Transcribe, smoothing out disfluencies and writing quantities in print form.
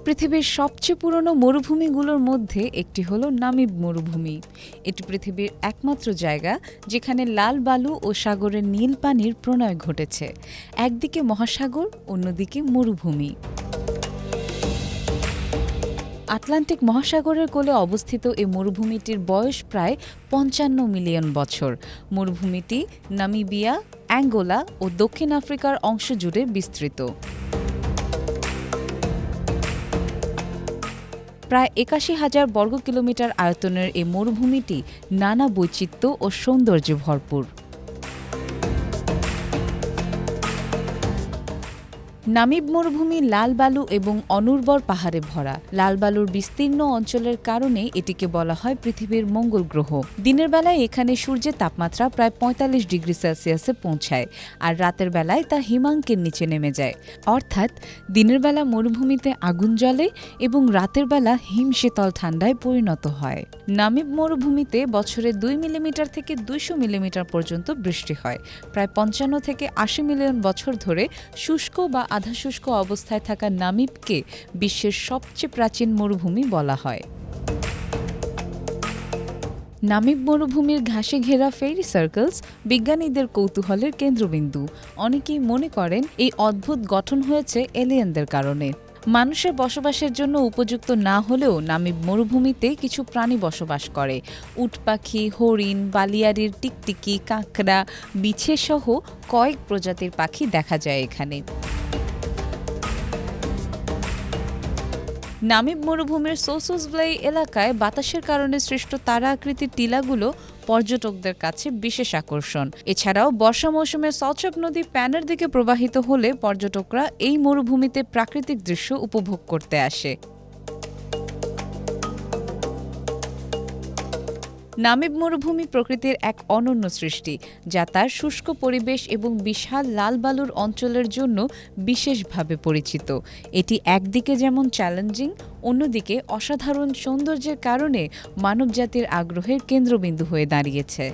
পৃথিবীর সবচেয়ে পুরনো মরুভূমিগুলোর মধ্যে একটি হলো নামিব মরুভূমি। এটি পৃথিবীর একমাত্র জায়গা যেখানে লাল বালু ও সাগরের নীল পানির প্রণয় ঘটেছে। একদিকে মহাসাগর, অন্যদিকে মরুভূমি। আটলান্টিক মহাসাগরের কোলে অবস্থিত এই মরুভূমিটির বয়স প্রায় ৫৫ মিলিয়ন বছর। মরুভূমিটি নামিবিয়া, অ্যাঙ্গোলা ও দক্ষিণ আফ্রিকার অংশ জুড়ে বিস্তৃত। প্রায় ৮১,০০০ বর্গ কিলোমিটার আয়তনের এই মরুভূমিটি নানা বৈচিত্র্য ও সৌন্দর্যে ভরপুর। নামিব মরুভূমি লাল বালু এবং অনুর্বর পাহাড়ে ভরা। লাল বালুর বিস্তীর্ণ অঞ্চলের কারণে এটিকে বলা হয় পৃথিবীর মঙ্গল গ্রহ। দিনের বেলায় এখানে সূর্যের তাপমাত্রা প্রায় ৪৫ ডিগ্রি সেলসিয়াসে পৌঁছায়, আর রাতের বেলায় তা হিমাঙ্কের নিচে নেমে যায়। অর্থাৎ দিনের বেলা মরুভূমিতে আগুন জ্বলে এবং রাতের বেলা হিমশীতল ঠান্ডায় পরিণত হয়। নামিব মরুভূমিতে বছরে ২ মিলিমিটার থেকে ২০০ মিলিমিটার পর্যন্ত বৃষ্টি হয়। প্রায় ৫৫ থেকে ৮০ মিলিয়ন বছর ধরে শুষ্ক বা আধা শুষ্ক অবস্থায় থাকা নামিবকে বিশ্বের সবচেয়ে প্রাচীন মরুভূমি বলা হয়। নামিব মরুভূমির ঘাসে ঘেরা ফেরি সার্কেলস বিজ্ঞানীদের কৌতূহলের কেন্দ্রবিন্দু। অনেকেই মনে করেন এই অদ্ভুত গঠন হয়েছে এলিয়েনদের কারণে। মানুষের বসবাসের জন্য উপযুক্ত না হলেও নামিব মরুভূমিতে কিছু প্রাণী বসবাস করে। উট পাখি, হরিণ, বালিয়াড়ির টিকটিকি, কাঁকড়া, বিছে সহ কয়েক প্রজাতির পাখি দেখা যায় এখানে। নামিব মরুভূমির সোসোসভ্লাই এলাকায় বাতাসের কারণে সৃষ্ট তারা আকৃতির টিলাগুলো পর্যটকদের কাছে বিশেষ আকর্ষণ। এছাড়াও বর্ষা মৌসুমে সলচক নদী প্যানের দিকে প্রবাহিত হলে পর্যটকরা এই মরুভূমিতে প্রাকৃতিক দৃশ্য উপভোগ করতে আসে। নামিব মরুভূমি প্রকৃতির এক অনন্য সৃষ্টি, যা তার শুষ্ক পরিবেশ এবং বিশাল লাল বালুর অঞ্চলের জন্য বিশেষভাবে পরিচিত। এটি একদিকে যেমন চ্যালেঞ্জিং, অন্যদিকে অসাধারণ সৌন্দর্যের কারণে মানবজাতির আগ্রহের কেন্দ্রবিন্দু হয়ে দাঁড়িয়েছে।